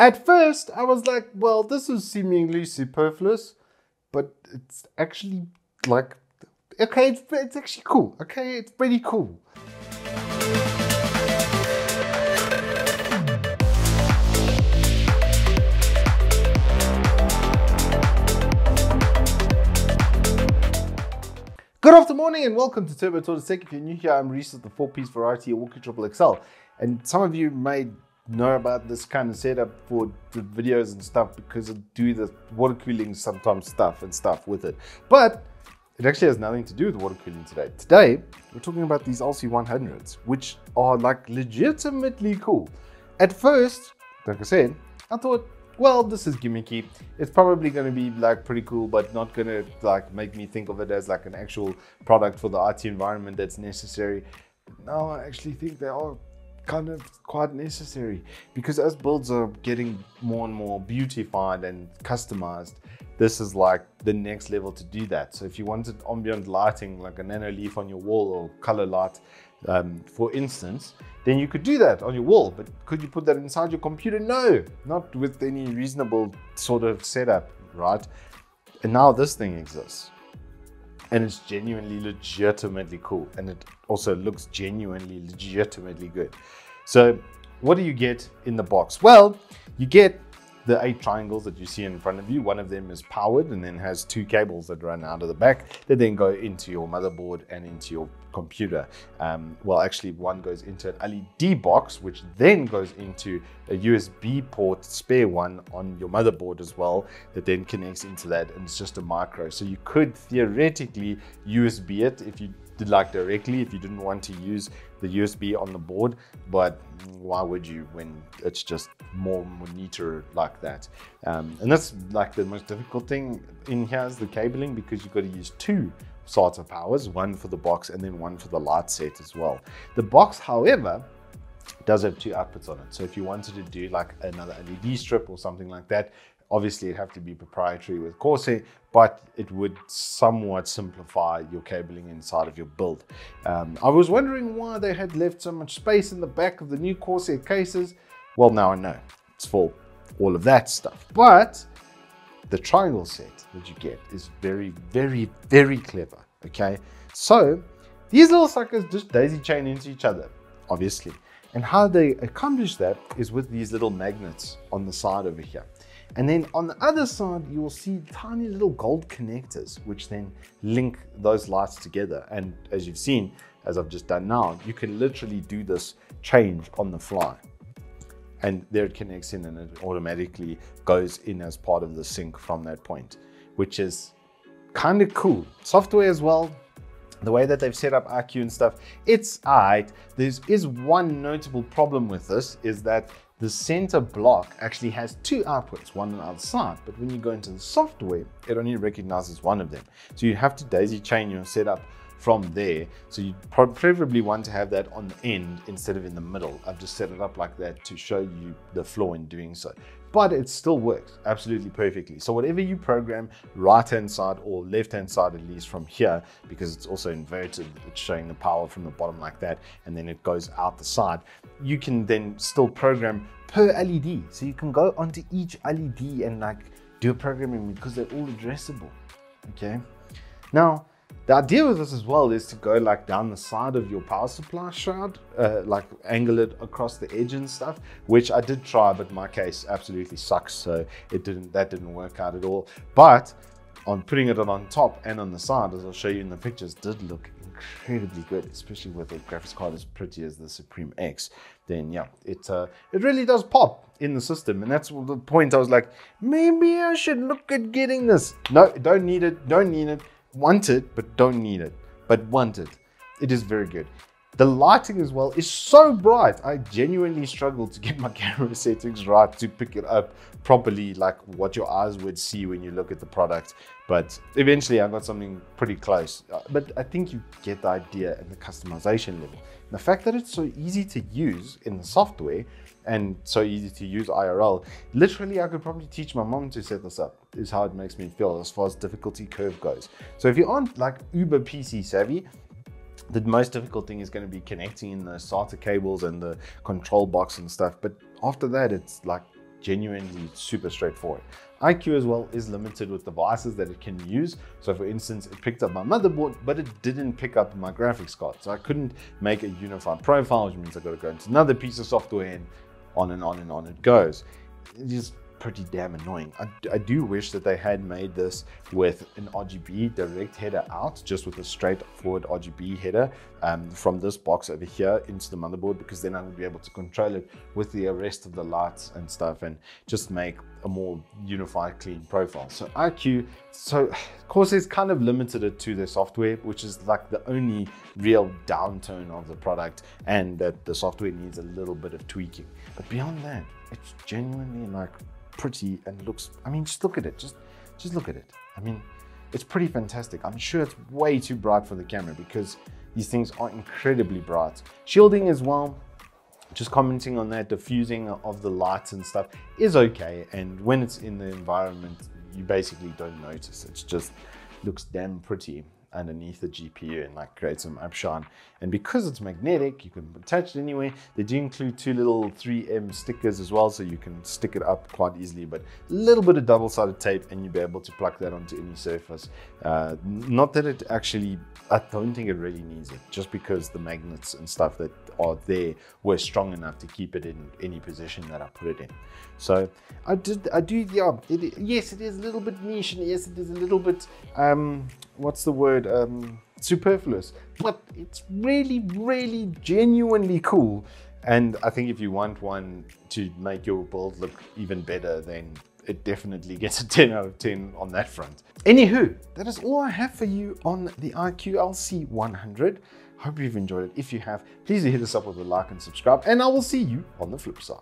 At first, I was like, well, this is seemingly superfluous, but it's actually like, okay, it's actually cool. Okay, it's pretty cool. Good afternoon and welcome to Turbo Tortoise Tech. If you're new here, I'm Reese with the 4-piece variety of Wooks Triple XL. And some of you may know about this kind of setup for the videos and stuff because I do the water cooling sometimes stuff with it. But it actually has nothing to do with water cooling today. Today, we're talking about these LC100s, which are like legitimately cool. At first, like I said, I thought, well, this is gimmicky. It's probably going to be like pretty cool, but not going to like make me think of it as like an actual product for the IT environment that's necessary. But now I actually think they are kind of quite necessary, because as builds are getting more and more beautified and customized, this is like the next level to do that. So if you wanted ambient lighting, like a nano leaf on your wall or color light, for instance, then you could do that on your wall. But could you put that inside your computer? No, not with any reasonable sort of setup, right? And now this thing exists. And it's genuinely, legitimately cool. And it also looks genuinely, legitimately good. So what do you get in the box? Well, you get the 8 triangles that you see in front of you. One of them is powered and then has 2 cables that run out of the back that then go into your motherboard and into your computer. Well, actually one goes into an LED box, which then goes into a USB port, spare one on your motherboard as well, that then connects into that, and it's just a micro. So you could theoretically USB it if you did like directly, if you didn't want to use the USB on the board, but why would you when it's just more neater like that? And that's like the most difficult thing in here is the cabling, because you've got to use 2 sorts of powers, one for the box and then one for the light set as well. The box, however, does have 2 outputs on it. So if you wanted to do like another LED strip or something like that, obviously it'd have to be proprietary with Corsair, but it would somewhat simplify your cabling inside of your build. I was wondering why they had left so much space in the back of the new Corsair cases. Well, now I know. It's for all of that stuff. But the triangle set that you get is very, very, very clever, okay? So these little suckers just daisy chain into each other, obviously. And how they accomplish that is with these little magnets on the side over here. And then on the other side, you will see tiny little gold connectors, which then link those lights together. And as you've seen, as I've just done now, you can literally do this change on the fly. And there it connects in and it automatically goes in as part of the sync from that point, which is kind of cool. Software as well, the way that they've set up iCue and stuff, it's alright. There is one notable problem with this, is that the center block actually has 2 outputs, one on the other side, but when you go into the software, it only recognizes one of them. So you have to daisy chain your setup from there. So you preferably want to have that on the end instead of in the middle. I've just set it up like that to show you the flaw in doing so. But it still works absolutely perfectly. So whatever you program, right-hand side or left-hand side, at least from here, because it's also inverted, it's showing the power from the bottom like that, and then it goes out the side, you can then still program per LED. So you can go onto each LED and like do a programming, because they're all addressable, okay? Now, the idea with this as well is to go like down the side of your power supply shroud, like angle it across the edge and stuff, which I did try, but my case absolutely sucks, so that didn't work out at all. But on putting it on top and on the side, as I'll show you in the pictures, did look incredibly good, especially with a graphics card as pretty as the Supreme X. Then yeah, it really does pop in the system, and that's the point. I was like, maybe I should look at getting this. No, don't need it, don't need it. Want it, but don't need it, but want it. It is very good. The lighting as well is so bright. I genuinely struggled to get my camera settings right to pick it up properly, like what your eyes would see when you look at the product. But eventually I got something pretty close. But I think you get the idea and the customization level. The fact that it's so easy to use in the software and so easy to use IRL, literally I could probably teach my mom to set this up, is how it makes me feel as far as difficulty curve goes. So if you aren't like uber PC savvy, the most difficult thing is going to be connecting in the SATA cables and the control box and stuff. But after that, it's like genuinely super straightforward. iCue as well is limited with devices that it can use. So for instance, it picked up my motherboard, but it didn't pick up my graphics card. So I couldn't make a unified profile, which means I got to go into another piece of software, and on and on and on it goes. It is pretty damn annoying. I do wish that they had made this with an RGB direct header out, just with a straightforward RGB header from this box over here into the motherboard, because then I would be able to control it with the rest of the lights and stuff and just make a more unified, clean profile. So iCue, Corsair's kind of limited it to their software, which is like the only real downtone of the product, and that the software needs a little bit of tweaking. But beyond that, it's genuinely like pretty and looks, I mean, just look at it, just look at it. I mean, it's pretty fantastic. I'm sure it's way too bright for the camera because these things are incredibly bright. Shielding as well, just commenting on that, diffusing of the lights and stuff is okay, and when it's in the environment you basically don't notice. It just looks damn pretty underneath the GPU and like create some upshine. And because it's magnetic, you can attach it anywhere. They do include two little 3M stickers as well, so you can stick it up quite easily, but a little bit of double-sided tape and you'll be able to plug that onto any surface. Not that it actually, I don't think it really needs it, just because the magnets and stuff that are there were strong enough to keep it in any position that I put it in. So yes, it is a little bit niche, and yes, it is a little bit what's the word, superfluous, but it's really genuinely cool. And I think if you want one to make your build look even better, then it definitely gets a 10 out of 10 on that front. Anywho, that is all I have for you on the iCue LC100. Hope you've enjoyed it. If you have, please hit us up with a like and subscribe, and I will see you on the flip side.